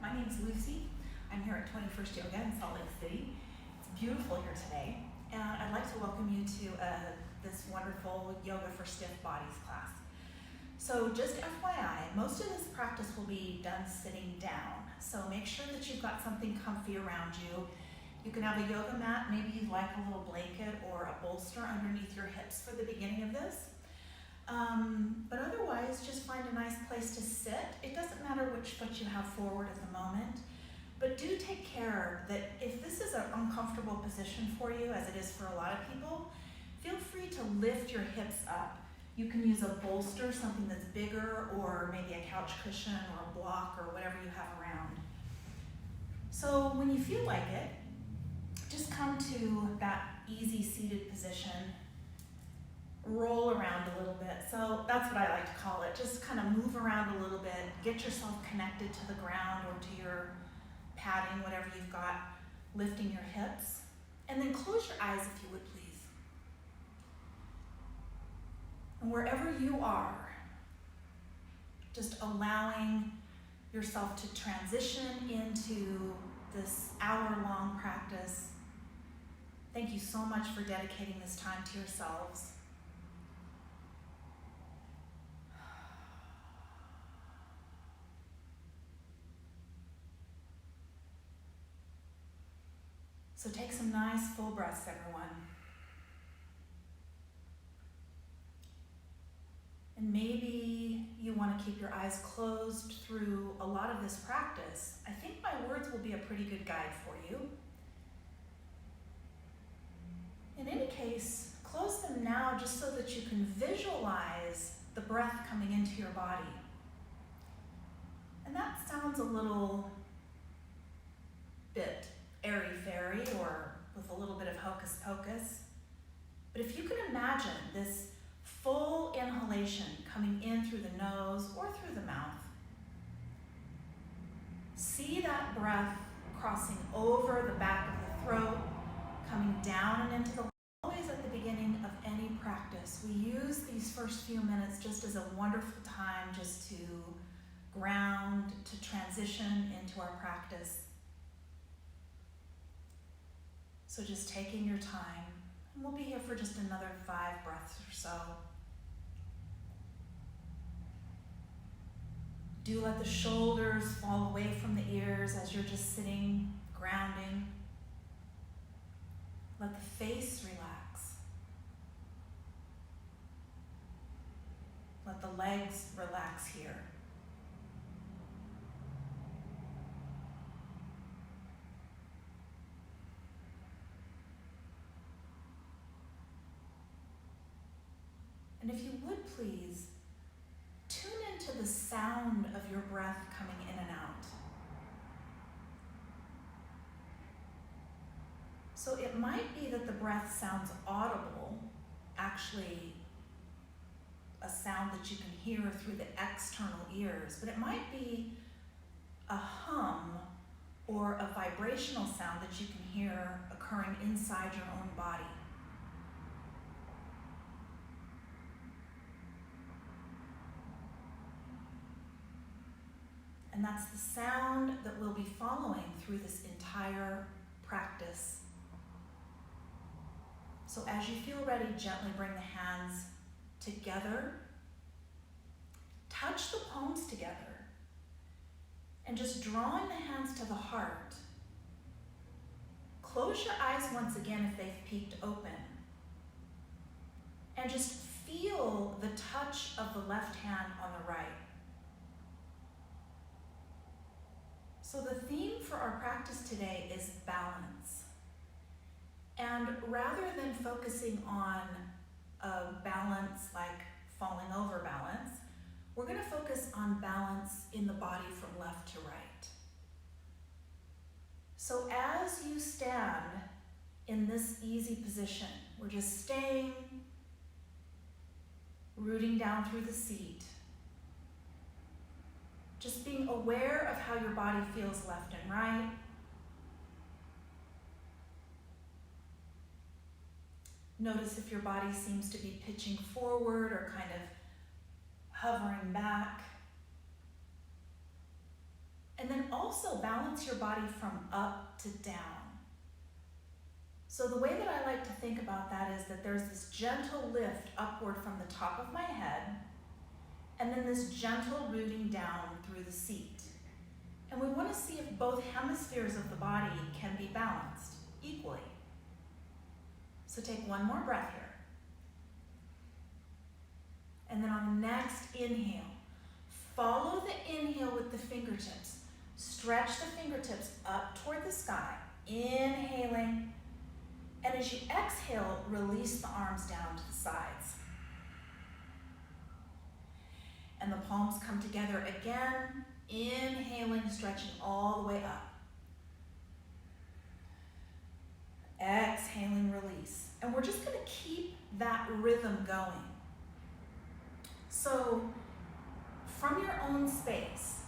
My name's Lucy. I'm here at 21st Yoga in Salt Lake City. It's beautiful here today, and I'd like to welcome you to this wonderful Yoga for Stiff Bodies class. So just FYI, most of this practice will be done sitting down, so make sure that you've got something comfy around you. You can have a yoga mat, maybe you'd like a little blanket or a bolster underneath your hips for the beginning of this. But otherwise, just find a nice place to sit. It doesn't matter which foot you have forward at the moment, but do take care that if this is an uncomfortable position for you, as it is for a lot of people, feel free to lift your hips up. You can use a bolster, something that's bigger, or maybe a couch cushion or a block or whatever you have around. So when you feel like it, just come to that easy seated position. Roll around a little bit. So that's what I like to call it. Just kind of move around a little bit, get yourself connected to the ground or to your padding, whatever you've got, lifting your hips. And then close your eyes if you would, please. And wherever you are, just allowing yourself to transition into this hour-long practice. Thank you so much for dedicating this time to yourselves. So take some nice full breaths, everyone. And maybe you want to keep your eyes closed through a lot of this practice. I think my words will be a pretty good guide for you. In any case, close them now just so that you can visualize the breath coming into your body. And that sounds a little bit airy-fairy or with a little bit of hocus pocus. But if you can imagine this full inhalation coming in through the nose or through the mouth, see that breath crossing over the back of the throat, coming down and into the lungs. Always at the beginning of any practice, we use these first few minutes just as a wonderful time just to ground, to transition into our practice. So just taking your time, and we'll be here for just another 5 breaths or so. Do let the shoulders fall away from the ears as you're just sitting, grounding. Let the face relax. Let the legs relax here. And if you would please, tune into the sound of your breath coming in and out. So it might be that the breath sounds audible, actually a sound that you can hear through the external ears, but it might be a hum or a vibrational sound that you can hear occurring inside your own body. And that's the sound that we'll be following through this entire practice. So as you feel ready, gently bring the hands together. Touch the palms together. And just drawing the hands to the heart. Close your eyes once again if they've peeked open. And just feel the touch of the left hand on the right. So the theme for our practice today is balance. And rather than focusing on a balance like falling over balance, we're going to focus on balance in the body from left to right. So as you stand in this easy position, we're just staying, rooting down through the seat. Just being aware of how your body feels left and right. Notice if your body seems to be pitching forward or kind of hovering back. And then then also balance your body from up to down. So the way that I like to think about that is that there's this gentle lift upward from the top of my head, and then this gentle rooting down through the seat. And we want to see if both hemispheres of the body can be balanced equally. So take one more breath here. And then on the next inhale, follow the inhale with the fingertips. Stretch the fingertips up toward the sky, inhaling. And as you exhale, release the arms down to the sides. And the palms come together again, inhaling, stretching all the way up. Exhaling, release. And we're just going to keep that rhythm going. So, from your own space,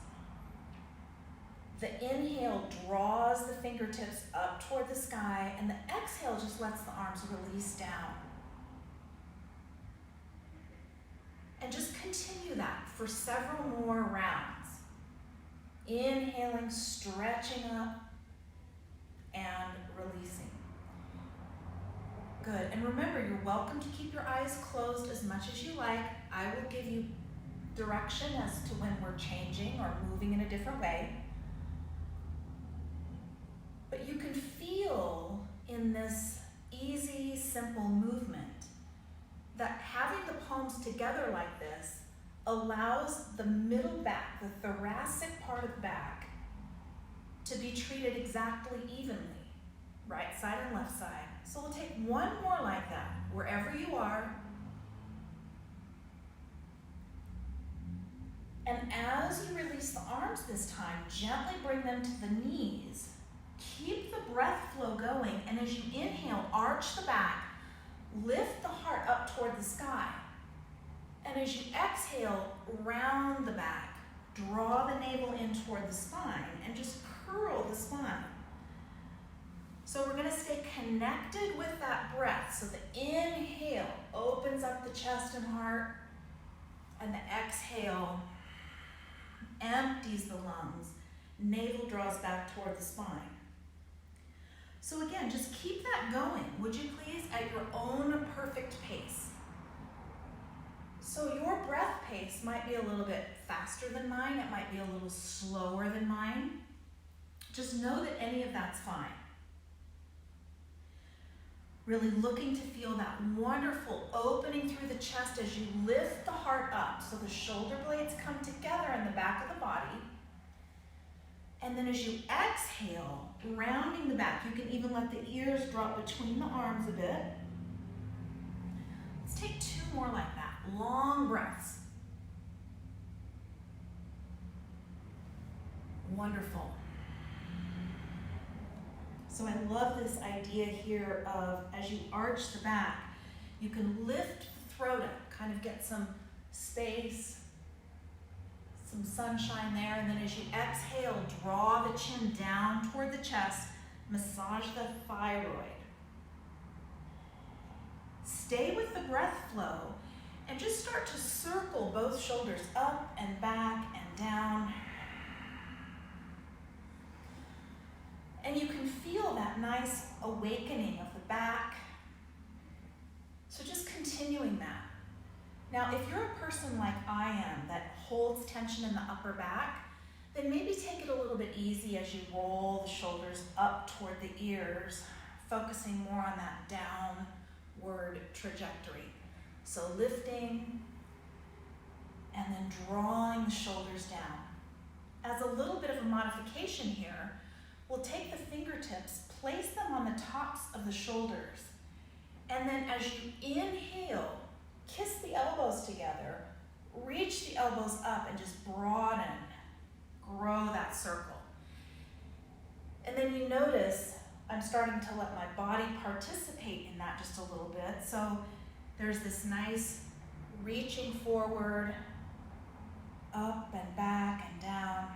the inhale draws the fingertips up toward the sky, and the exhale just lets the arms release down. And just continue that for several more rounds. Inhaling, stretching up, and releasing. Good. And remember, you're welcome to keep your eyes closed as much as you like. I will give you direction as to when we're changing or moving in a different way. But you can feel in this easy, simple movement that having the palms together like this allows the middle back, the thoracic part of the back, to be treated exactly evenly, right side and left side. So we'll take one more like that, wherever you are. And as you release the arms this time, gently bring them to the knees. Keep the breath flow going, and as you inhale, arch the back, lift the heart up toward the sky. And as you exhale, round the back, draw the navel in toward the spine, and just curl the spine. So we're going to stay connected with that breath. So the inhale opens up the chest and heart, and the exhale empties the lungs. Navel draws back toward the spine. So again, just keep that going, would you please, at your own perfect pace. So your breath pace might be a little bit faster than mine. It might be a little slower than mine. Just know that any of that's fine. Really looking to feel that wonderful opening through the chest as you lift the heart up. So the shoulder blades come together in the back of the body. And then as you exhale, rounding the back, you can even let the ears drop between the arms a bit. Let's take two more like that. Long breaths. Wonderful. So I love this idea here of, as you arch the back, you can lift the throat up, kind of get some space, some sunshine there, and then as you exhale, draw the chin down toward the chest, massage the thyroid. Stay with the breath flow and just start to circle both shoulders up and back and down. And you can feel that nice awakening of the back. So just continuing that. Now, if you're a person like I am that holds tension in the upper back, then maybe take it a little bit easy as you roll the shoulders up toward the ears, focusing more on that downward trajectory. So lifting and then drawing the shoulders down. As a little bit of a modification here, we'll take the fingertips, place them on the tops of the shoulders, and then as you inhale, kiss the elbows together, reach the elbows up and just broaden, grow that circle. And then you notice I'm starting to let my body participate in that just a little bit. So there's this nice reaching forward, up and back and down.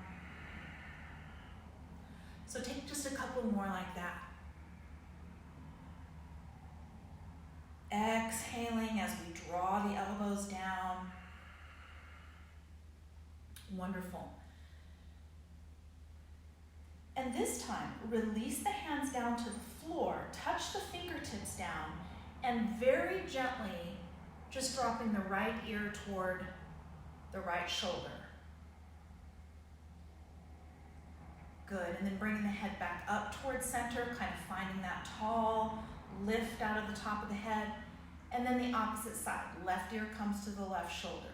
So take just a couple more like that. Exhaling as we draw the elbows down. Wonderful. And this time, release the hands down to the floor, touch the fingertips down, and very gently just dropping the right ear toward the right shoulder. Good, and then bringing the head back up towards center, kind of finding that tall lift out of the top of the head. And then the opposite side, left ear comes to the left shoulder.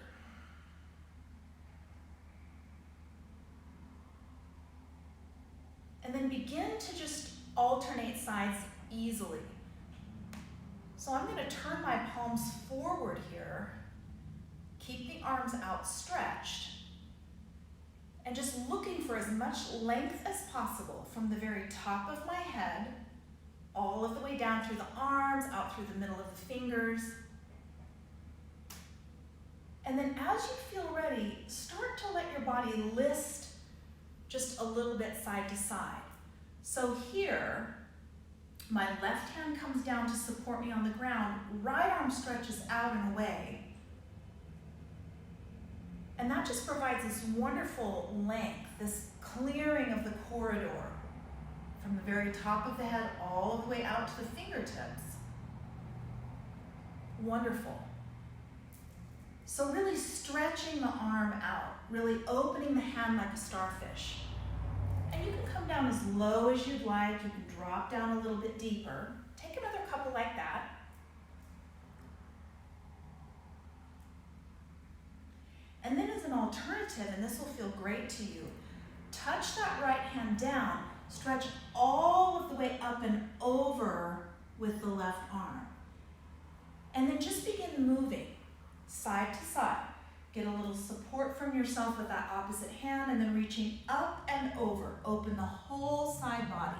And then begin to just alternate sides easily. So I'm going to turn my palms forward here, keep the arms outstretched, and just looking for as much length as possible from the very top of my head, all of the way down through the arms, out through the middle of the fingers. And then as you feel ready, start to let your body list just a little bit side to side. So here, my left hand comes down to support me on the ground, right arm stretches out and away. And that just provides this wonderful length, this clearing of the corridor from the very top of the head all the way out to the fingertips. Wonderful. So really stretching the arm out, really opening the hand like a starfish. And you can come down as low as you'd like. You can drop down a little bit deeper. Take another couple like that. And then as an alternative, and this will feel great to you, touch that right hand down, stretch all of the way up and over with the left arm. And then just begin moving side to side. Get a little support from yourself with that opposite hand and then reaching up and over. Open the whole side body.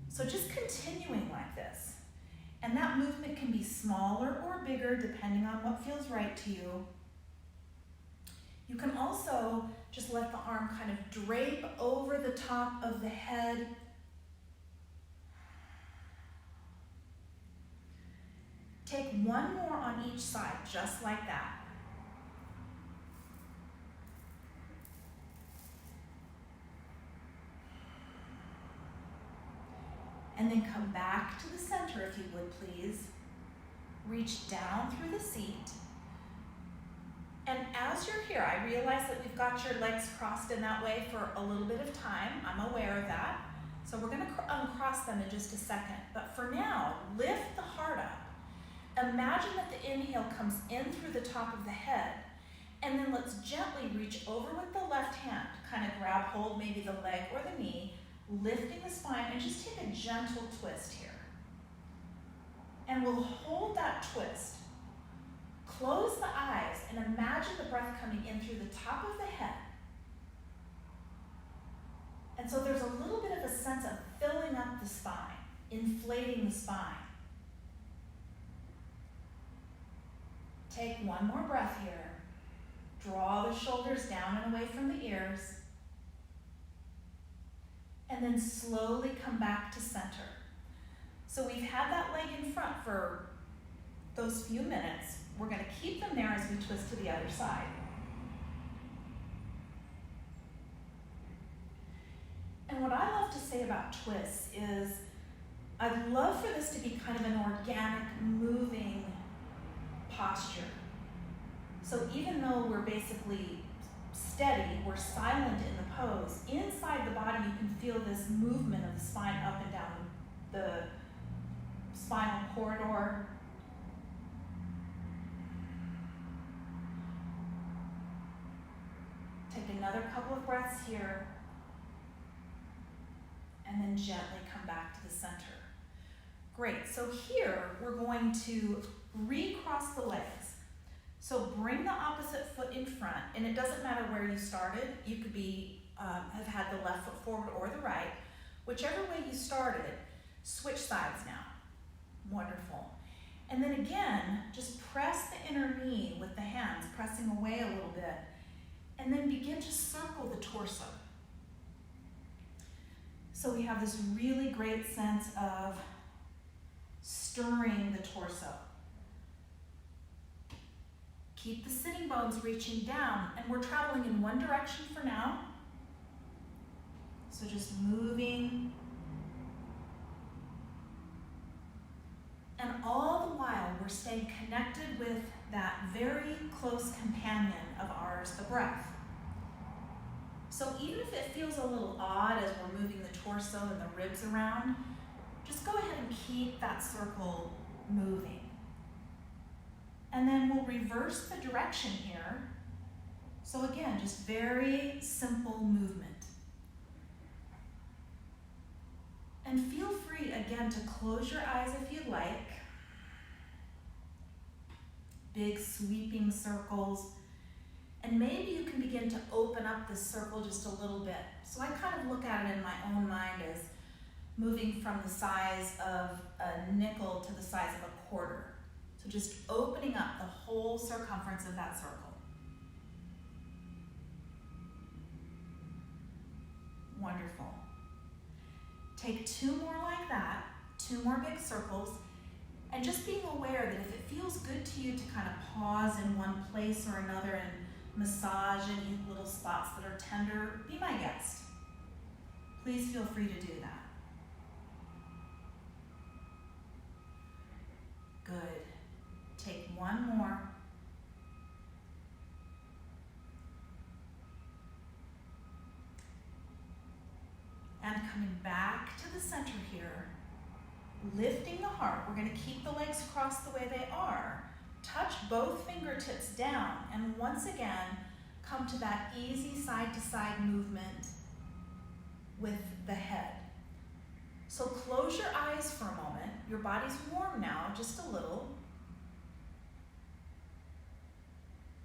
So just continuing like this. And that movement can be smaller or bigger depending on what feels right to you. You can also just let the arm kind of drape over the top of the head. Take one more on each side, just like that. And then come back to the center, if you would please. Reach down through the seat. And as you're here, I realize that we've got your legs crossed in that way for a little bit of time. I'm aware of that. So we're going to uncross them in just a second. But for now, lift the heart up. Imagine that the inhale comes in through the top of the head. And then let's gently reach over with the left hand. Kind of grab hold, maybe the leg or the knee. Lifting the spine, and just take a gentle twist here. And we'll hold that twist. Close the eyes and imagine the breath coming in through the top of the head. And so there's a little bit of a sense of filling up the spine, inflating the spine. Take one more breath here. Draw the shoulders down and away from the ears. And then slowly come back to center. So we've had that leg in front for those few minutes. We're going to keep them there as we twist to the other side. And what I love to say about twists is I'd love for this to be kind of an organic, moving posture. So even though we're basically steady, we're silent in the pose, inside the body you can feel this movement of the spine up and down the spinal corridor. Take another couple of breaths here, and then gently come back to the center. Great, so here we're going to recross the legs. So bring the opposite foot in front, and it doesn't matter where you started. You could be have had the left foot forward or the right. Whichever way you started, switch sides now. Wonderful. And then again, just press the inner knee with the hands, pressing away a little bit, and then begin to circle the torso. So we have this really great sense of stirring the torso. Keep the sitting bones reaching down, and we're traveling in one direction for now. So just moving. And all the while, we're staying connected with that very close companion of ours, the breath. So even if it feels a little odd as we're moving the torso and the ribs around, just go ahead and keep that circle moving. And then we'll reverse the direction here. So again, just very simple movement. And feel free again to close your eyes if you'd like. Big sweeping circles. And maybe you can begin to open up this circle just a little bit. So I kind of look at it in my own mind as moving from the size of a nickel to the size of a quarter. So just opening up the whole circumference of that circle. Wonderful. Take 2 more like that, 2 more big circles, and just being aware that if it feels good to you to kind of pause in one place or another and massage any little spots that are tender, be my guest. Please feel free to do that. Good. Take 1 more. And coming back to the center here, lifting the heart. We're going to keep the legs crossed the way they are. Touch both fingertips down, and once again, come to that easy side-to-side movement with the head. So close your eyes for a moment. Your body's warm now, just a little.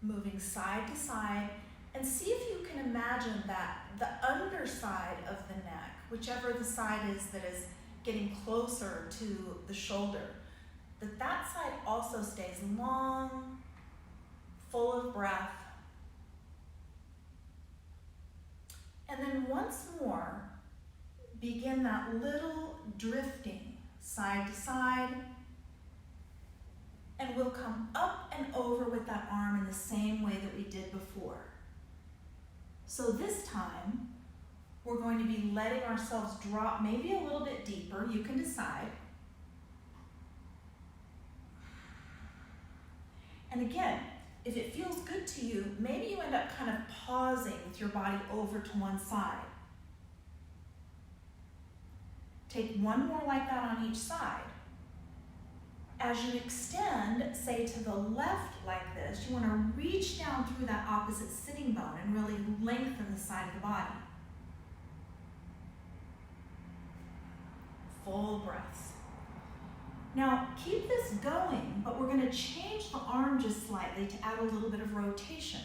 Moving side to side, and see if you can imagine that the underside of the neck, whichever the side is that is getting closer to the shoulder, that side also stays long, full of breath. And then once more, begin that little drifting side to side, and we'll come up and over with that arm in the same way that we did before. So this time, we're going to be letting ourselves drop maybe a little bit deeper. You can decide. And again, if it feels good to you, maybe you end up kind of pausing with your body over to one side. Take 1 more like that on each side. As you extend, say to the left like this, you want to reach down through that opposite sitting bone and really lengthen the side of the body. Full breaths. Now, keep this going, but we're going to change the arm just slightly to add a little bit of rotation.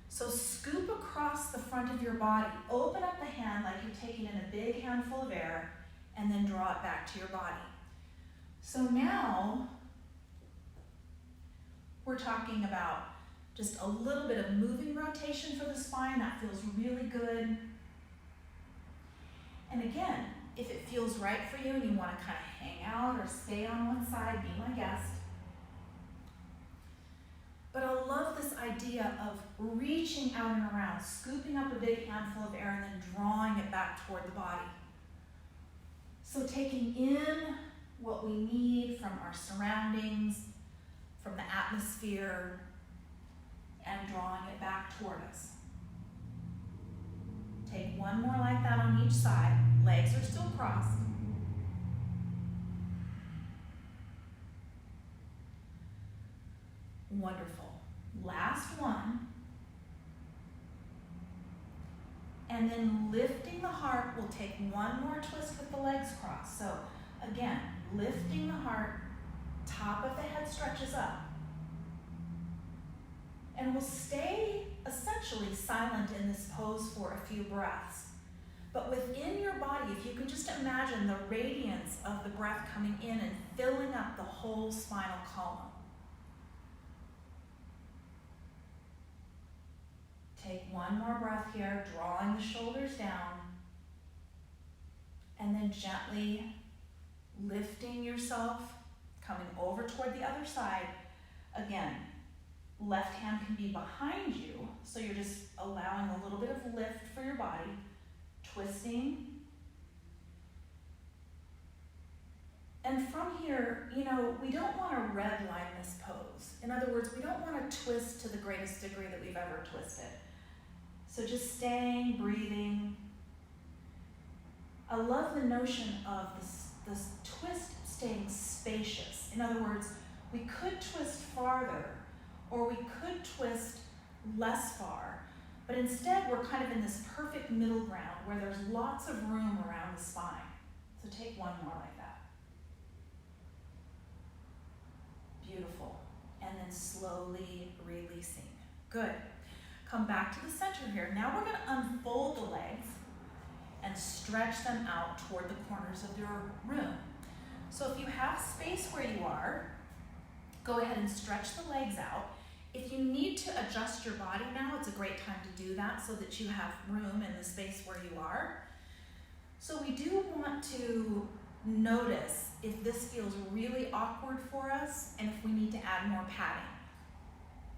So scoop across the front of your body, open up the hand like you're taking in a big handful of air, and then draw it back to your body. So now, we're talking about just a little bit of moving rotation for the spine. That feels really good. And again, if it feels right for you and you want to kind of hang out or stay on one side, be my guest. But I love this idea of reaching out and around, scooping up a big handful of air and then drawing it back toward the body. So taking in what we need from our surroundings, from the atmosphere, and drawing it back toward us. Take 1 more like that on each side. Legs are still crossed. Wonderful. Last one. And then lifting the heart, we'll take 1 more twist with the legs crossed. So again, lifting the heart, top of the head stretches up. And we'll stay essentially silent in this pose for a few breaths. But within your body, if you can just imagine the radiance of the breath coming in and filling up the whole spinal column. Take 1 more breath here, drawing the shoulders down, and then gently lifting yourself, coming over toward the other side. Again, left hand can be behind you, so you're just allowing a little bit of lift for your body twisting. And from here, we don't want to redline this pose. In other words, we don't want to twist to the greatest degree that we've ever twisted. So just staying, breathing. I love the notion of this twist staying spacious. In other words, we could twist farther, or we could twist less far, but instead we're kind of in this perfect middle ground where there's lots of room around the spine. So take one more like that. Beautiful. And then slowly releasing. Good. Come back to the center here. Now we're going to unfold the legs and stretch them out toward the corners of your room. So if you have space where you are, go ahead and stretch the legs out. If you need to adjust your body now, it's a great time to do that so that you have room in the space where you are. So we do want to notice if this feels really awkward for us and if we need to add more padding.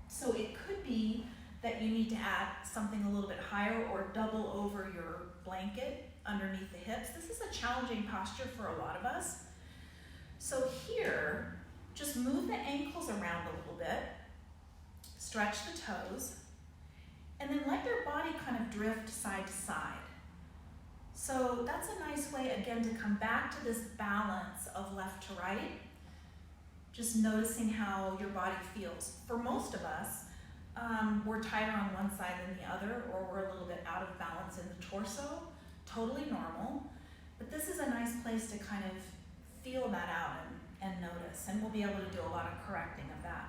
So it could be that you need to add something a little bit higher or double over your blanket underneath the hips. This is a challenging posture for a lot of us. So here, just move the ankles around a little bit, stretch the toes, and then let your body kind of drift side to side. So that's a nice way, again, to come back to this balance of left to right, just noticing how your body feels. For most of us, we're tighter on one side than the other, or we're a little bit out of balance in the torso. Totally normal, but this is a nice place to kind of feel that out and notice, and we'll be able to do a lot of correcting of that.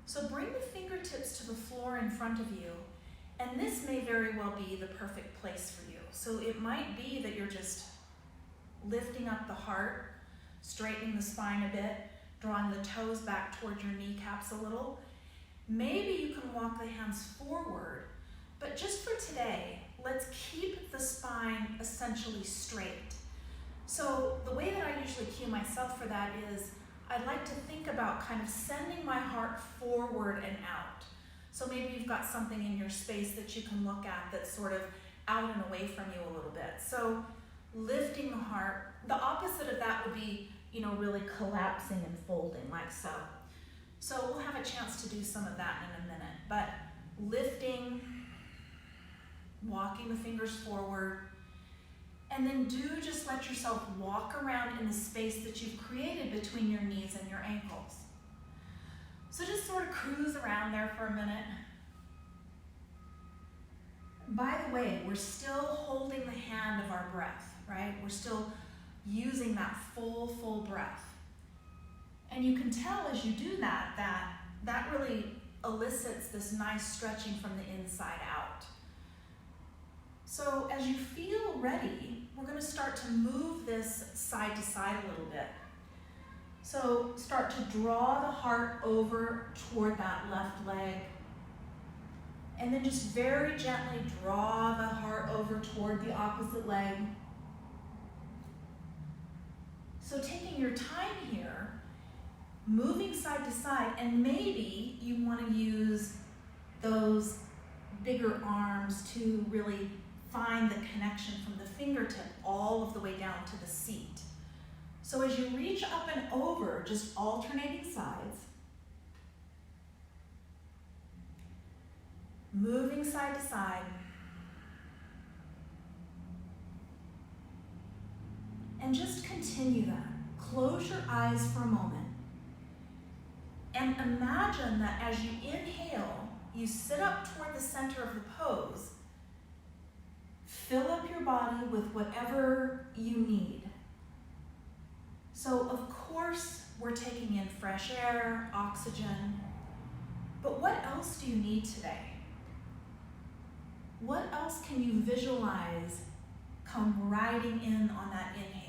So bring the fingertips to the floor in front of you, and this may very well be the perfect place for you. So it might be that you're just lifting up the heart, straightening the spine a bit, drawing the toes back towards your kneecaps a little. Maybe you can walk the hands forward, but just for today, let's keep the spine essentially straight. So the way that I usually cue myself for that is I'd like to think about kind of sending my heart forward and out. So maybe you've got something in your space that you can look at that's sort of out and away from you a little bit. So lifting the heart, the opposite of that would be, really collapsing and folding like so. So we'll have a chance to do some of that in a minute, but lifting, walking the fingers forward, and then do just let yourself walk around in the space that you've created between your knees and your ankles. So just sort of cruise around there for a minute. By the way, we're still holding the hand of our breath, right? We're still using that full breath. And you can tell as you do that really elicits this nice stretching from the inside out. So as you feel ready, we're going to start to move this side to side a little bit. So start to draw the heart over toward that left leg. And then just very gently draw the heart over toward the opposite leg. So taking your time here, moving side to side, and maybe you want to use those bigger arms to really find the connection from the fingertip all of the way down to the seat. So as you reach up and over, just alternating sides, moving side to side, and just continue that. Close your eyes for a moment and imagine that as you inhale, you sit up toward the center of the pose. Fill up your body with whatever you need. So of course, we're taking in fresh air, oxygen, but what else do you need today? What else can you visualize come riding in on that inhale?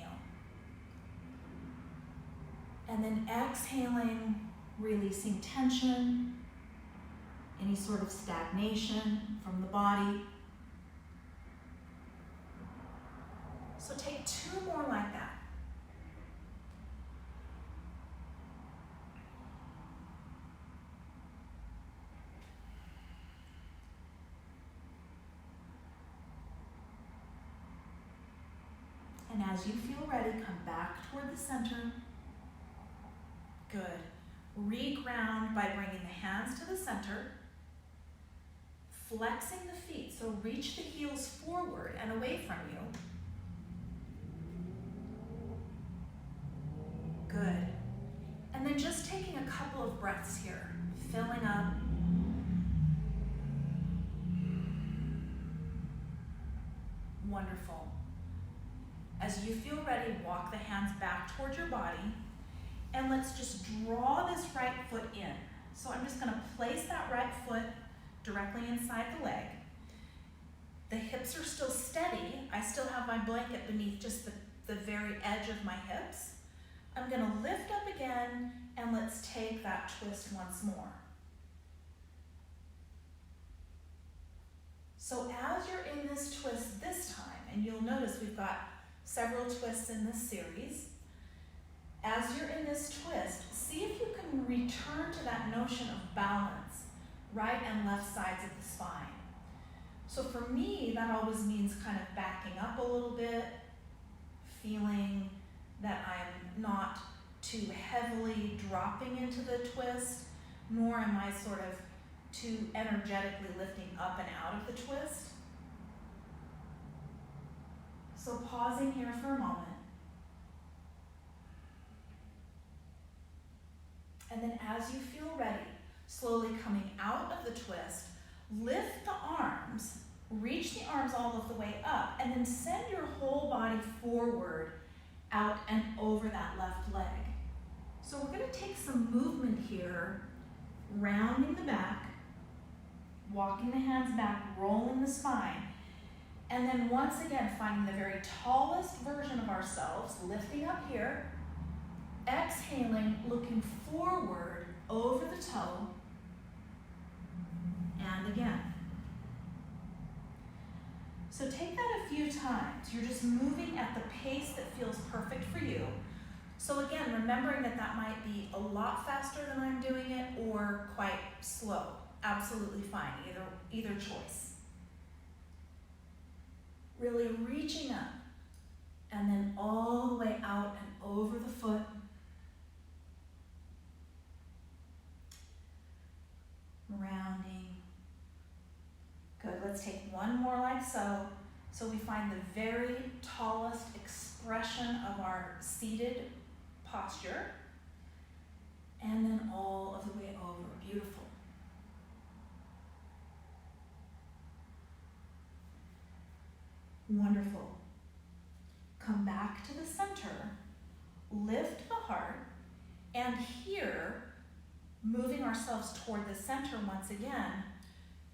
And then exhaling, releasing tension, any sort of stagnation from the body. So take two more like that. And as you feel ready, come back toward the center. Good. Re-ground by bringing the hands to the center, flexing the feet, so reach the heels forward and away from you. Good. And then just taking a couple of breaths here, filling up. Wonderful. As you feel ready, walk the hands back towards your body, and let's just draw this right foot in. So I'm just going to place that right foot directly inside the leg. The hips are still steady. I still have my blanket beneath just the very edge of my hips. I'm going to lift up again, and let's take that twist once more. So as you're in this twist this time, and you'll notice we've got several twists in this series, as you're in this twist, see if you can return to that notion of balance, right and left sides of the spine. So for me, that always means kind of backing up a little bit, feeling that I'm not too heavily dropping into the twist, nor am I sort of too energetically lifting up and out of the twist. So pausing here for a moment. And then as you feel ready, slowly coming out of the twist, lift the arms, reach the arms all of the way up, and then send your whole body forward, out and over that left leg. So we're going to take some movement here, rounding the back, walking the hands back, rolling the spine, and then once again finding the very tallest version of ourselves, lifting up here, exhaling, looking forward over the toe, and again. So take that a few times. You're just moving at the pace that feels perfect for you. So again, remembering that that might be a lot faster than I'm doing it or quite slow. Absolutely fine, either choice. Really reaching up and then all the way out and over the foot. Rounding. Good, let's take one more like so. So we find the very tallest expression of our seated posture. And then all of the way over. Beautiful. Wonderful. Come back to the center. Lift the heart. And here, moving ourselves toward the center once again,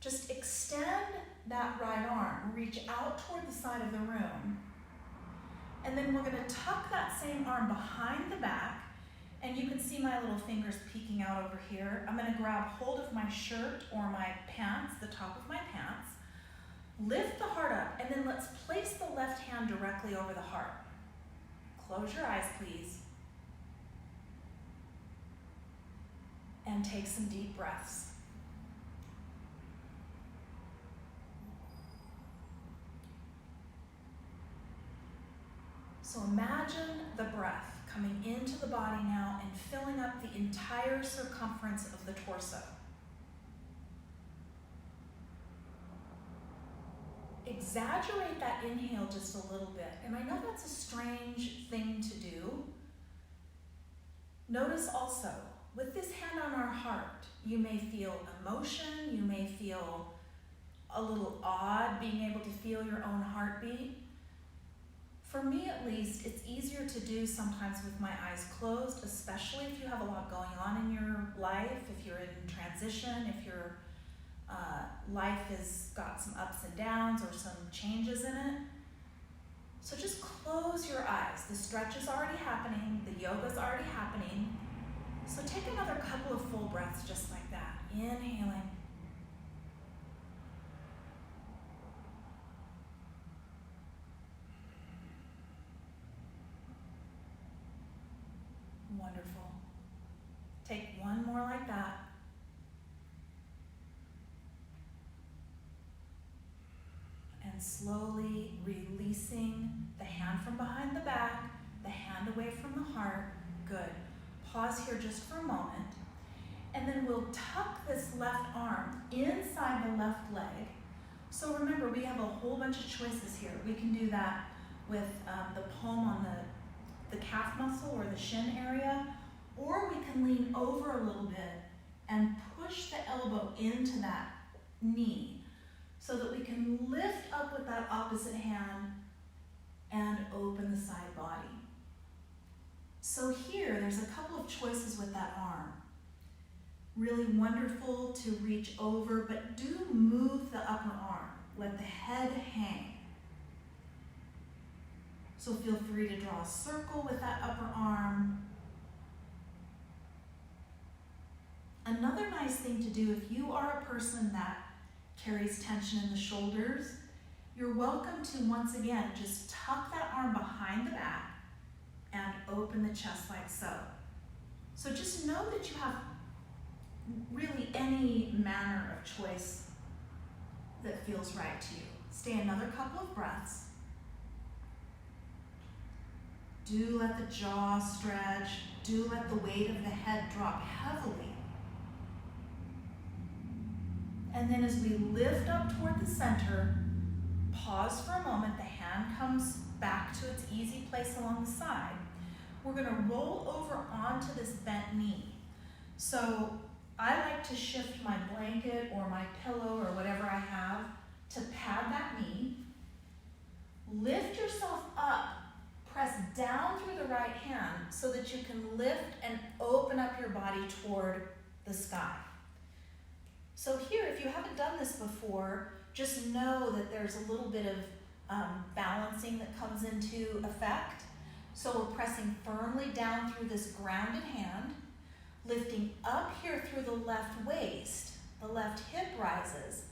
just extend that right arm. Reach out toward the side of the room. And then we're going to tuck that same arm behind the back. And you can see my little fingers peeking out over here. I'm going to grab hold of my shirt or my pants, the top of my pants. Lift the heart up, and then let's place the left hand directly over the heart. Close your eyes, please. And take some deep breaths. So imagine the breath coming into the body now and filling up the entire circumference of the torso. Exaggerate that inhale just a little bit. And I know that's a strange thing to do. Notice also, with this hand on our heart, you may feel emotion, you may feel a little odd being able to feel your own heartbeat. For me at least, it's easier to do sometimes with my eyes closed, especially if you have a lot going on in your life, if you're in transition, if your life has got some ups and downs or some changes in it. So just close your eyes. The stretch is already happening, the yoga's already happening. So take another couple of full breaths just like that. Inhaling. Wonderful. Take one more like that. And and slowly releasing the hand from behind the back, the hand away from the heart. Good. Pause here just for a moment. And then we'll tuck this left arm inside the left leg. So remember, we have a whole bunch of choices here. We can do that with the palm on the calf muscle or the shin area, or we can lean over a little bit and push the elbow into that knee so that we can lift up with that opposite hand and open the side body. So here, there's a couple of choices with that arm. Really wonderful to reach over, but do move the upper arm. Let the head hang. So feel free to draw a circle with that upper arm. Another nice thing to do, if you are a person that carries tension in the shoulders, you're welcome to, once again, just tuck that arm behind the back and open the chest like so. So just know that you have really any manner of choice that feels right to you. Stay another couple of breaths. Do let the jaw stretch. Do let the weight of the head drop heavily. And then as we lift up toward the center, pause for a moment. The hand comes back to its easy place along the side. We're going to roll over onto this bent knee. So I like to shift my blanket or my pillow or whatever I have to pad that knee. Lift yourself up. Press down through the right hand so that you can lift and open up your body toward the sky. So here, if you haven't done this before, just know that there's a little bit of balancing that comes into effect. So we're pressing firmly down through this grounded hand, lifting up here through the left waist, the left hip rises,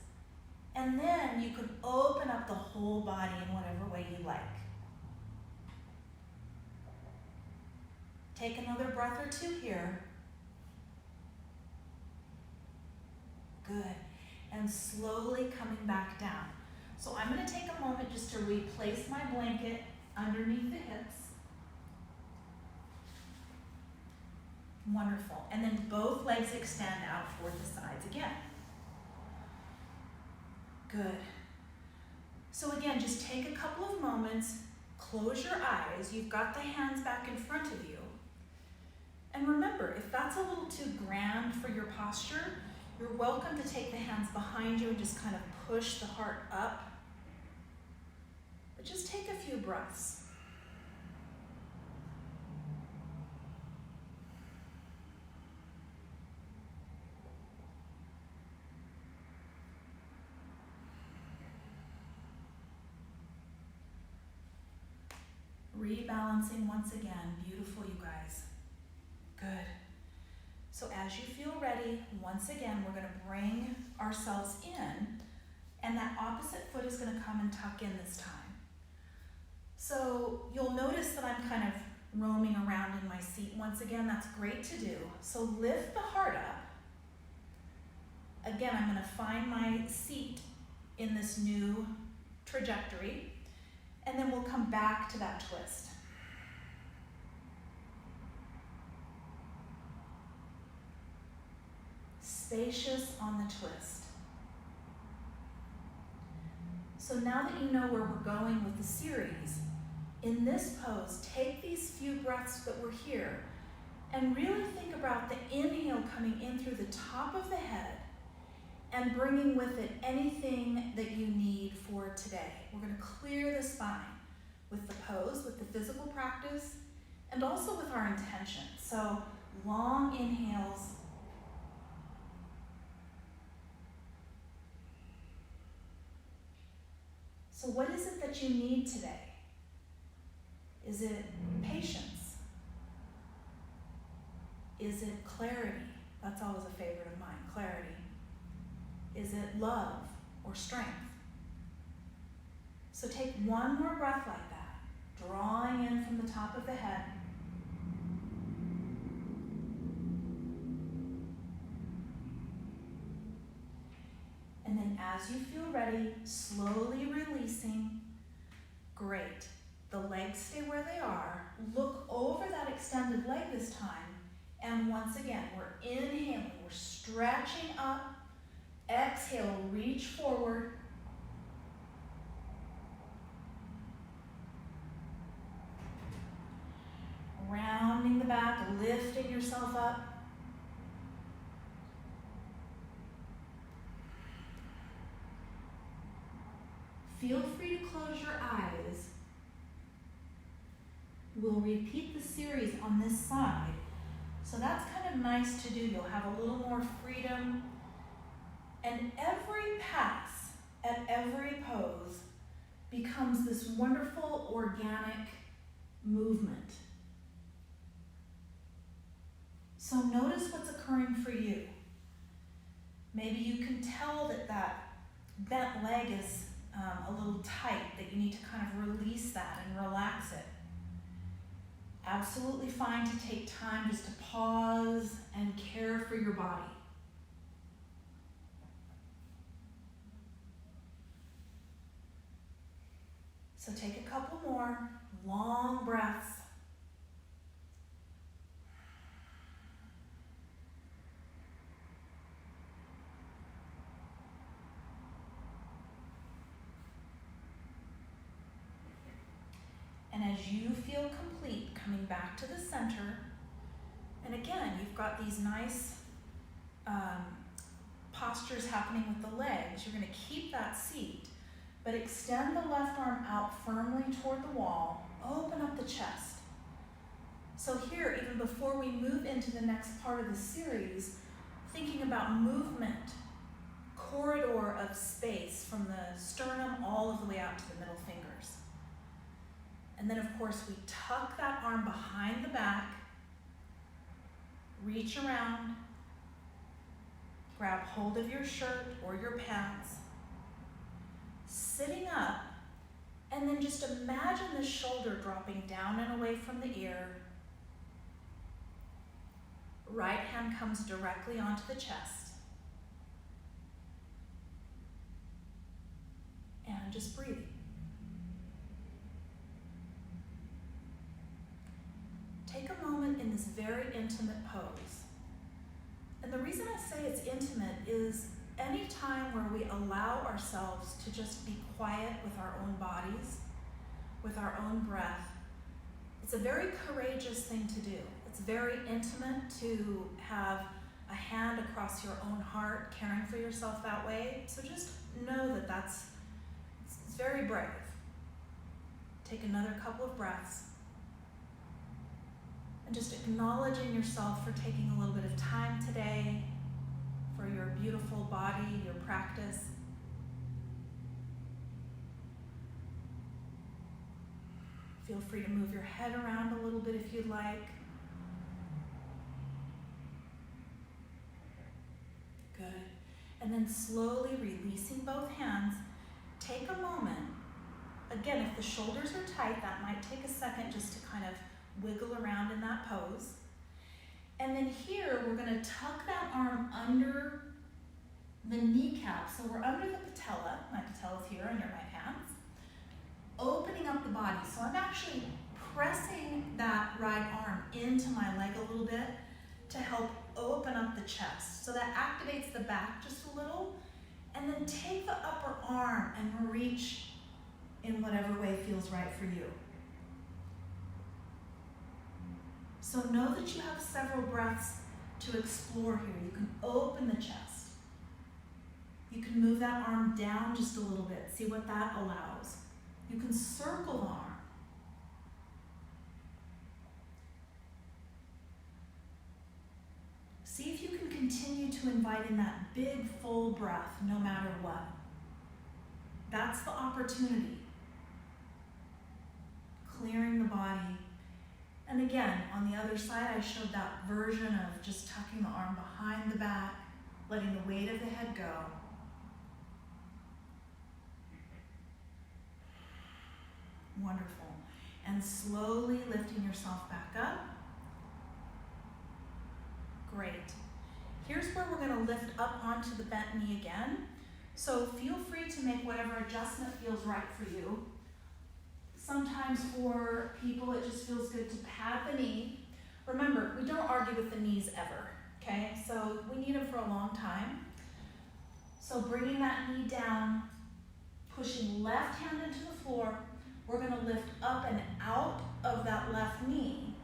and then you can open up the whole body in whatever way you like. Take another breath or two here. Good. And slowly coming back down. So I'm going to take a moment just to replace my blanket underneath the hips. Wonderful. And then both legs extend out toward the sides again. Good. So again, just take a couple of moments, close your eyes. You've got the hands back in front of you. And remember, if that's a little too grand for your posture, you're welcome to take the hands behind you and just kind of push the heart up. But just take a few breaths. Rebalancing once again. Beautiful, you guys. Good. So as you feel ready, once again, we're going to bring ourselves in, and that opposite foot is going to come and tuck in this time. So you'll notice that I'm kind of roaming around in my seat. Once again, that's great to do. So lift the heart up. Again, I'm going to find my seat in this new trajectory, and then we'll come back to that twist. Spacious on the twist. So now that you know where we're going with the series, in this pose, take these few breaths that we're here and really think about the inhale coming in through the top of the head and bringing with it anything that you need for today. We're going to clear the spine with the pose, with the physical practice, and also with our intention. So long inhales. So what is it that you need today? Is it patience? Is it clarity? That's always a favorite of mine, clarity. Is it love or strength? So take one more breath like that, drawing in from the top of the head. And then then as you feel ready, slowly releasing. Great. The legs stay where they are. Look over that extended leg this time. And once again, we're inhaling, we're stretching up. Exhale, reach forward. Rounding the back, lifting yourself up. Feel free to close your eyes. We'll repeat the series on this side. So that's kind of nice to do. You'll have a little more freedom. And every pass at every pose becomes this wonderful organic movement. So notice what's occurring for you. Maybe you can tell that that bent leg is a little tight, that you need to kind of release that and relax it. Absolutely fine to take time just to pause and care for your body. So take a couple more long breaths. And as you feel complete, coming back to the center, and again, you've got these nice postures happening with the legs. You're going to keep that seat, but extend the left arm out firmly toward the wall. Open up the chest. So here, even before we move into the next part of the series, thinking about movement, corridor of space from the sternum all of the way out to the middle fingers. And then, of course, we tuck that arm behind the back, reach around, grab hold of your shirt or your pants, sitting up, and then just imagine the shoulder dropping down and away from the ear. Right hand comes directly onto the chest. And just breathing. Take a moment in this very intimate pose. And the reason I say it's intimate is any time where we allow ourselves to just be quiet with our own bodies, with our own breath, it's a very courageous thing to do. It's very intimate to have a hand across your own heart, caring for yourself that way. So just know that it's very brave. Take another couple of breaths. And just acknowledging yourself for taking a little bit of time today, for your beautiful body, your practice. Feel free to move your head around a little bit if you'd like. Good. And then slowly releasing both hands, take a moment. Again, if the shoulders are tight, that might take a second just to kind of wiggle around in that pose. And then here, we're going to tuck that arm under the kneecap. So we're under the patella. My patella's here on your right hands. Opening up the body. So I'm actually pressing that right arm into my leg a little bit to help open up the chest. So that activates the back just a little. And then take the upper arm and reach in whatever way feels right for you. So know that you have several breaths to explore here. You can open the chest. You can move that arm down just a little bit. See what that allows. You can circle the arm. See if you can continue to invite in that big, full breath no matter what. That's the opportunity. Clearing the body. And again, on the other side, I showed that version of just tucking the arm behind the back, letting the weight of the head go. Wonderful. And slowly lifting yourself back up. Great. Here's where we're going to lift up onto the bent knee again. So feel free to make whatever adjustment feels right for you. Sometimes for people it just feels good to pad the knee. Remember, we don't argue with the knees ever, okay? So we need them for a long time. So bringing that knee down, pushing left hand into the floor, we're gonna lift up and out of that left knee,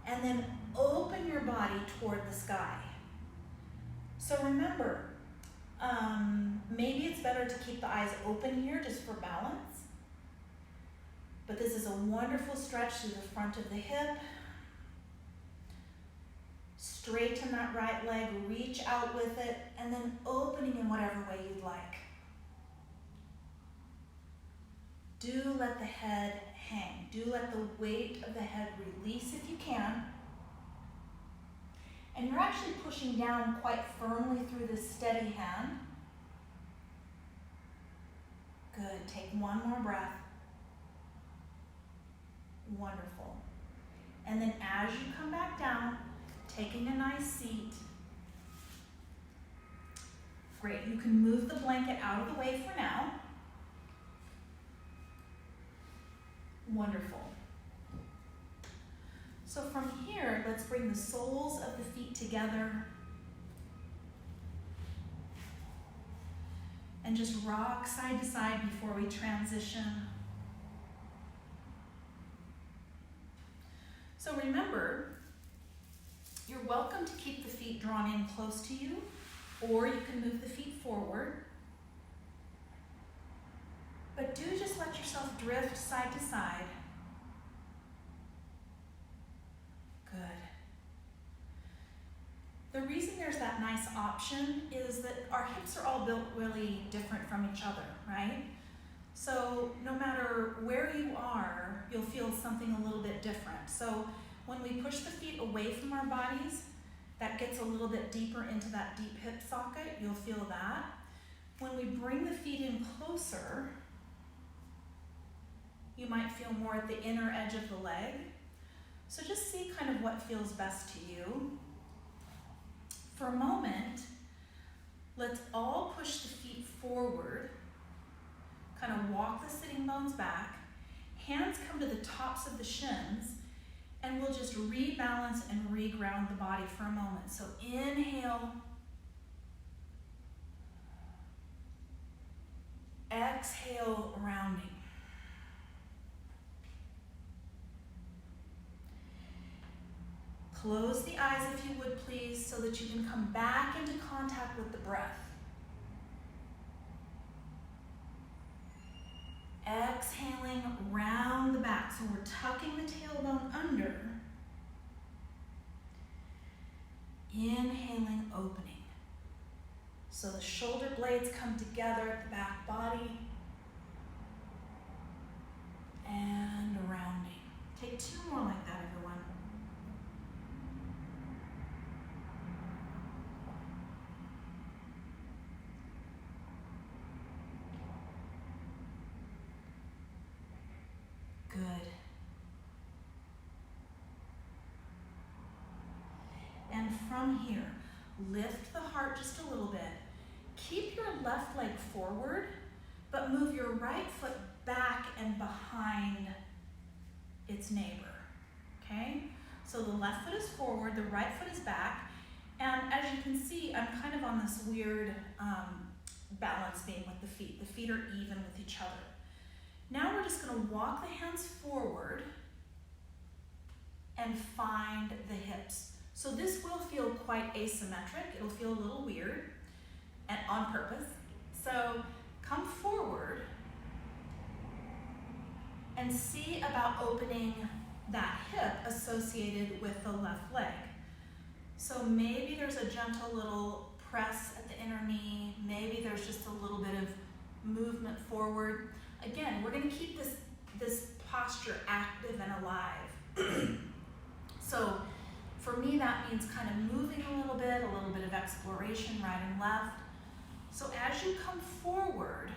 and then open your body toward the sky. So remember, maybe it's better to keep the eyes open here just for balance, but this is a wonderful stretch through the front of the hip. Straighten that right leg, reach out with it, and then opening in whatever way you'd like. Do let the head hang. Do let the weight of the head release if you can. And you're actually pushing down quite firmly through this steady hand. Good. Take one more breath. Wonderful. And then as you come back down, taking a nice seat. Great. You can move the blanket out of the way for now. Wonderful. So from here, let's bring the soles of the feet together and just rock side to side before we transition. So remember, you're welcome to keep the feet drawn in close to you, or you can move the feet forward. But do just let yourself drift side to side. Good. The reason there's that nice option is that our hips are all built really different from each other, right? So no matter where you are, you'll feel something a little bit different. So when we push the feet away from our bodies, that gets a little bit deeper into that deep hip socket. You'll feel that. When we bring the feet in closer, you might feel more at the inner edge of the leg. So just see kind of what feels best to you. For a moment, let's all push the feet forward, kind of walk the sitting bones back, hands come to the tops of the shins, and we'll just rebalance and reground the body for a moment. So inhale, exhale, rounding. Close the eyes if you would please, so that you can come back into contact with the breath. Exhaling, round the back. So we're tucking the tailbone under. Inhaling, opening. So the shoulder blades come together at the back body. And rounding. Take two more like that, everyone. Good. And from here, lift the heart just a little bit. Keep your left leg forward, but move your right foot back and behind its neighbor, okay? So the left foot is forward, the right foot is back, and as you can see, I'm kind of on this weird balance beam with the feet. The feet are even with each other. Now we're just going to walk the hands forward and find the hips. So this will feel quite asymmetric. It'll feel a little weird, and on purpose. So come forward and see about opening that hip associated with the left leg. So maybe there's a gentle little press at the inner knee. Maybe there's just a little bit of movement forward. Again, we're going to keep this posture active and alive. So for me, that means kind of moving a little bit of exploration right and left. So as you come forward,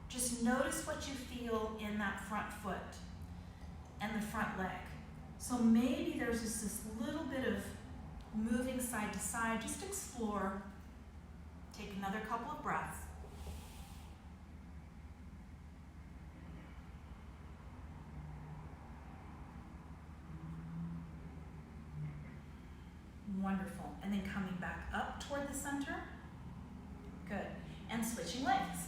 just notice what you feel in that front foot and the front leg. So maybe there's just this little bit of moving side to side. Just explore. Take another couple of breaths. Wonderful. And then coming back up toward the center. Good. And switching legs.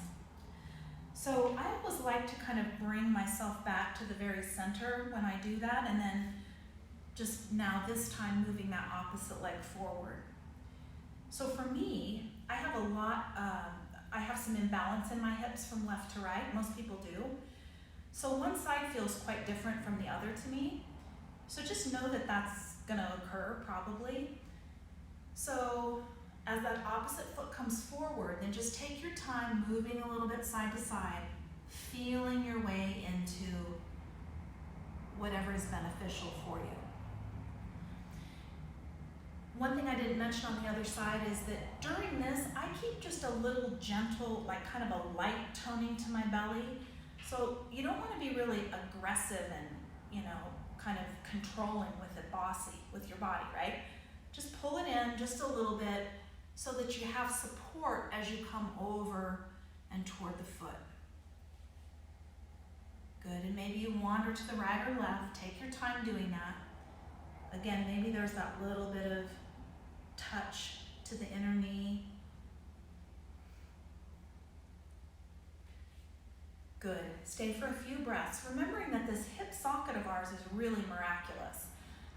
So I always like to kind of bring myself back to the very center when I do that, and then just now this time moving that opposite leg forward. So for me, I have some imbalance in my hips from left to right. Most people do. So one side feels quite different from the other to me. So just know that that's gonna occur probably. So as that opposite foot comes forward, then just take your time moving a little bit side to side, feeling your way into whatever is beneficial for you. One thing I didn't mention on the other side is that during this, I keep just a little gentle, like kind of a light toning to my belly. So you don't want to be really aggressive and, kind of controlling with it, bossy with your body, right? Just pull it in just a little bit so that you have support as you come over and toward the foot. Good, and maybe you wander to the right or left. Take your time doing that. Again, maybe there's that little bit of touch to the inner knee. Good. Stay for a few breaths, remembering that this hip socket of ours is really miraculous.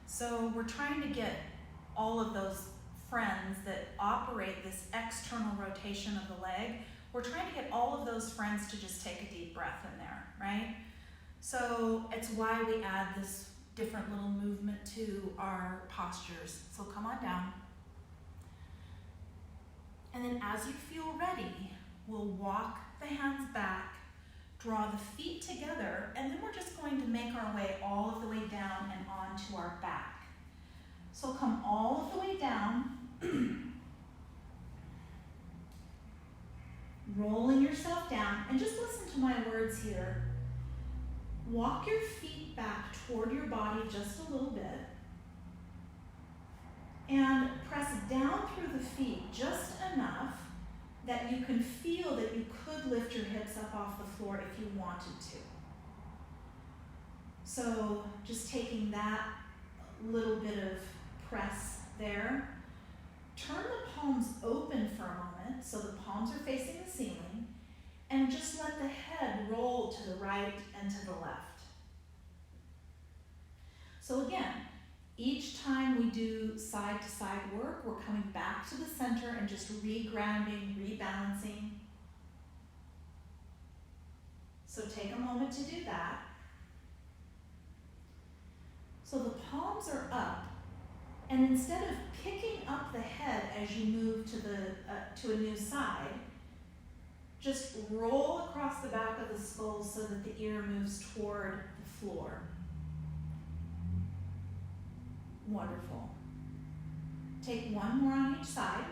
So we're trying to get all of those friends that operate this external rotation of the leg, we're trying to get all of those friends to just take a deep breath in there, right? So it's why we add this different little movement to our postures. So come on down. And then as you feel ready, we'll walk the hands back, draw the feet together, and then we're just going to make our way all of the way down and onto our back. So come all of the way down, rolling yourself down, and just listen to my words here. Walk your feet back toward your body just a little bit, and press down through the feet just enough that you can feel that you could lift your hips up off the floor if you wanted to. So just taking that little bit of press there. Turn the palms open for a moment so the palms are facing the ceiling, and just let the head roll to the right and to the left. So again, each time we do side to side work, we're coming back to the center and just regrounding, rebalancing. So take a moment to do that. So the palms are up, and instead of picking up the head as you move to a new side, just roll across the back of the skull so that the ear moves toward the floor. Wonderful. Take one more on each side.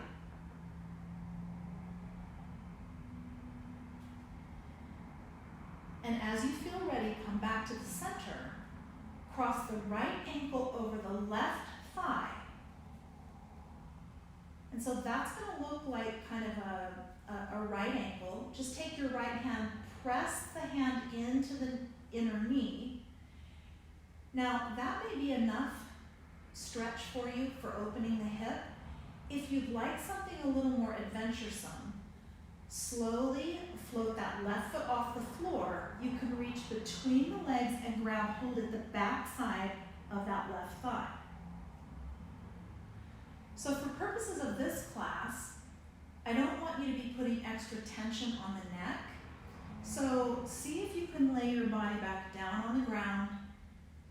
And as you feel ready, come back to the center. Cross the right ankle over the left thigh. And so that's going to look like kind of a right ankle. Just take your right hand, press the hand into the inner knee. Now, that may be enough stretch for you for opening the hip. If you'd like something a little more adventuresome, slowly float that left foot off the floor. You can reach between the legs and grab hold at the back side of that left thigh. So for purposes of this class, I don't want you to be putting extra tension on the neck. So see if you can lay your body back down on the ground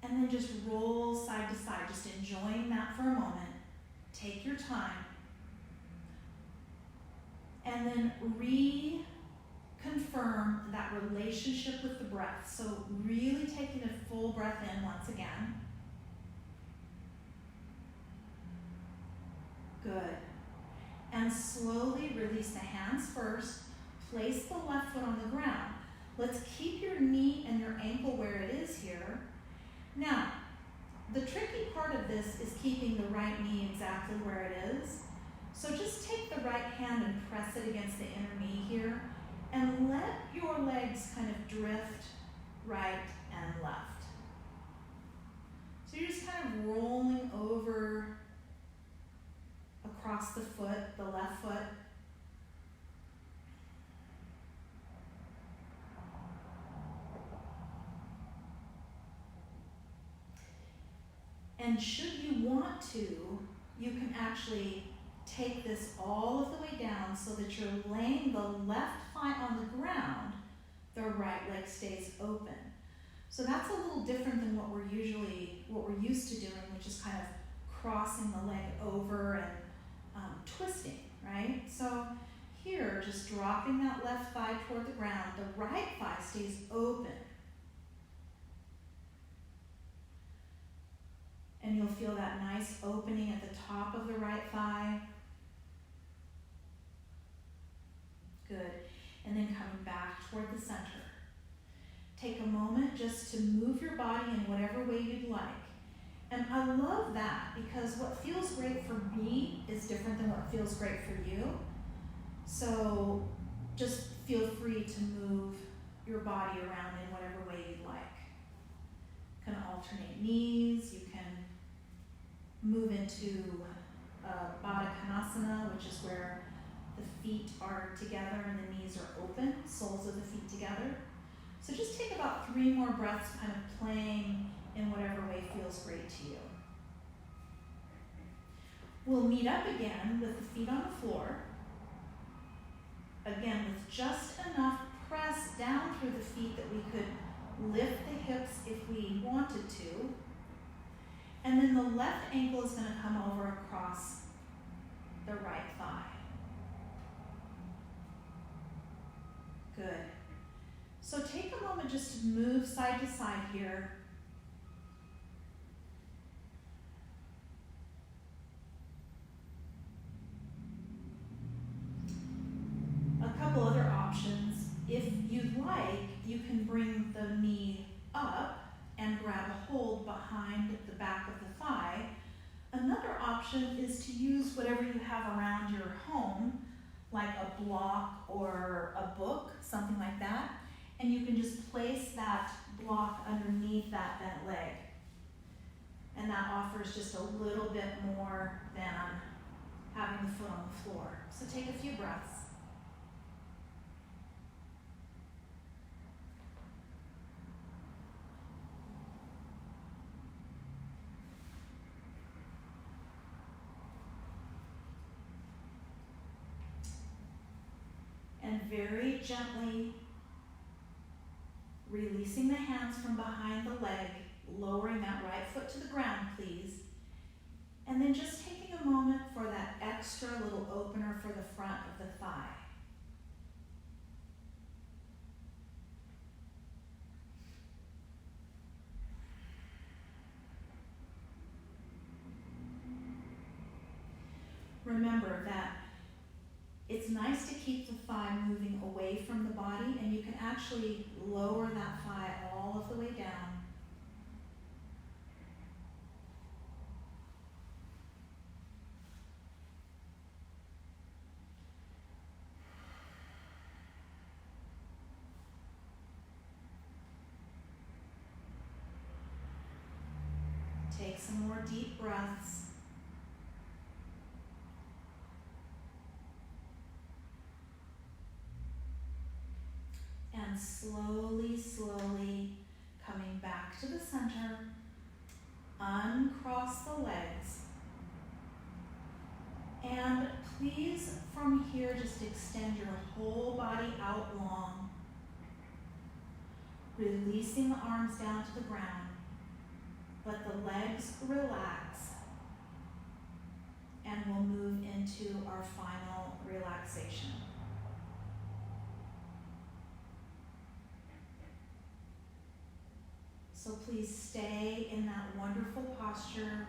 and then just roll side to side, just enjoying that for a moment. Take your time. And then reconfirm that relationship with the breath. So really taking a full breath in once again. Good. And slowly release the hands first. Place the left foot on the ground. Let's keep your knee and your ankle where it is here. Now, the tricky part of this is keeping the right knee exactly where it is. So just take the right hand and press it against the inner knee here, and let your legs kind of drift right and left. So you're just kind of rolling over across the foot, the left foot. And should you want to, you can actually take this all of the way down so that you're laying the left thigh on the ground, the right leg stays open. So that's a little different than what we're used to doing, which is kind of crossing the leg over and twisting, right? So here, just dropping that left thigh toward the ground, the right thigh stays open. And you'll feel that nice opening at the top of the right thigh. Good. And then coming back toward the center. Take a moment just to move your body in whatever way you'd like. And I love that because what feels great for me is different than what feels great for you. So just feel free to move your body around in whatever way you'd like. You can alternate knees. You can move into Baddha Konasana, which is where the feet are together and the knees are open, soles of the feet together. So just take about 3 more breaths kind of playing in whatever way feels great to you. We'll meet up again with the feet on the floor. Again, with just enough press down through the feet that we could lift the hips if we wanted to. And then the left ankle is going to come over across the right thigh. Good. So take a moment just to move side to side here. A couple other options. If you'd like, you can bring the knee up and grab a hold behind the back of the thigh. Another option is to use whatever you have around your home, like a block or a book, something like that, and you can just place that block underneath that bent leg. And that offers just a little bit more than having the foot on the floor. So take a few breaths. And very gently releasing the hands from behind the leg, lowering that right foot to the ground, please. And then just taking a moment for that extra little opener for the front of the thigh. Remember that it's nice to keep the thigh moving away from the body, and you can actually lower that thigh all of the way down. Take some more deep breaths. And slowly, slowly coming back to the center, uncross the legs. And please, from here, just extend your whole body out long, releasing the arms down to the ground. Let the legs relax, and we'll move into our final relaxation. So please stay in that wonderful posture.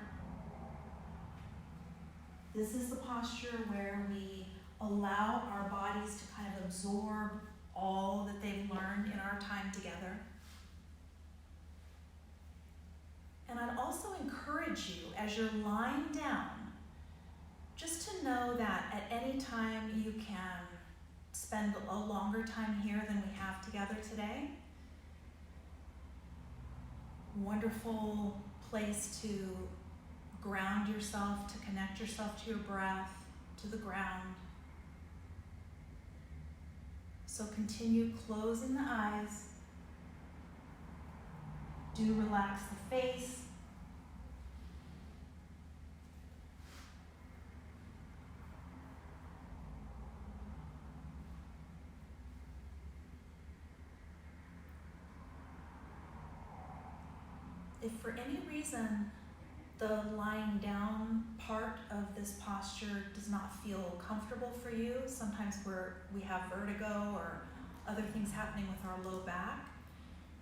This is the posture where we allow our bodies to kind of absorb all that they've learned in our time together. And I'd also encourage you, as you're lying down, just to know that at any time you can spend a longer time here than we have together today. Wonderful place to ground yourself, to connect yourself to your breath. to the ground. So continue closing the eyes. Do relax the face. If for any reason the lying down part of this posture does not feel comfortable for you, sometimes we have vertigo or other things happening with our low back,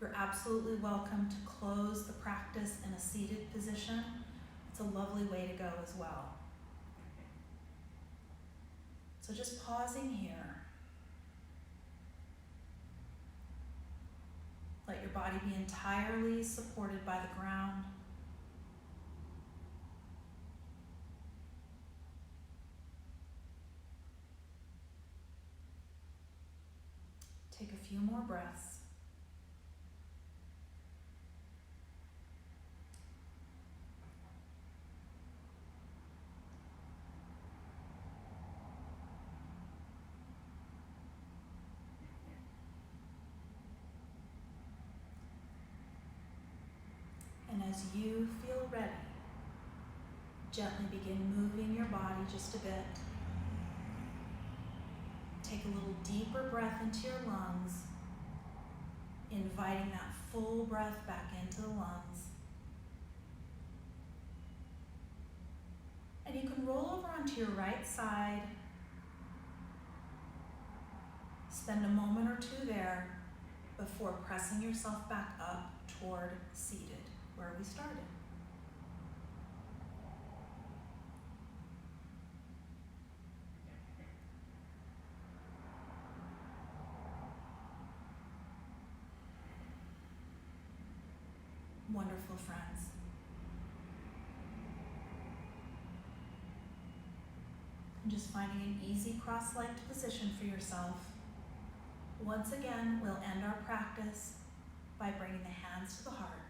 you're absolutely welcome to close the practice in a seated position. It's a lovely way to go as well. So just pausing here. Let your body be entirely supported by the ground. Take a few more breaths. And as you feel ready, gently begin moving your body just a bit. Take a little deeper breath into your lungs, inviting that full breath back into the lungs. And you can roll over onto your right side. Spend a moment or two there before pressing yourself back up toward seated, where we started. Wonderful, friends. And just finding an easy cross-legged position for yourself. Once again, we'll end our practice by bringing the hands to the heart.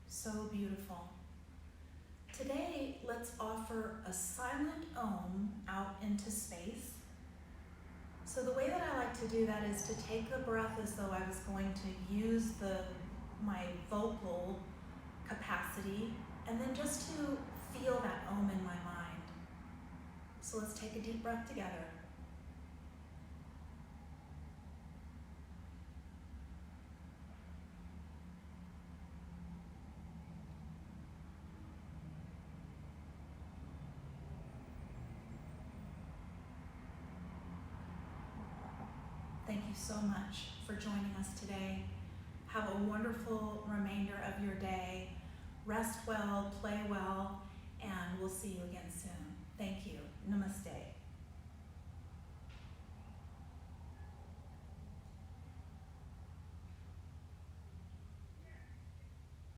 So beautiful. Today, let's offer a silent Om out into space. So the way that I like to do that is to take the breath as though I was going to use my vocal capacity, and then just to feel that Om in my mind. So let's take a deep breath together. Thank you so much for joining us today. Have a wonderful remainder of your day. Rest well, play well, and we'll see you again soon. Thank you.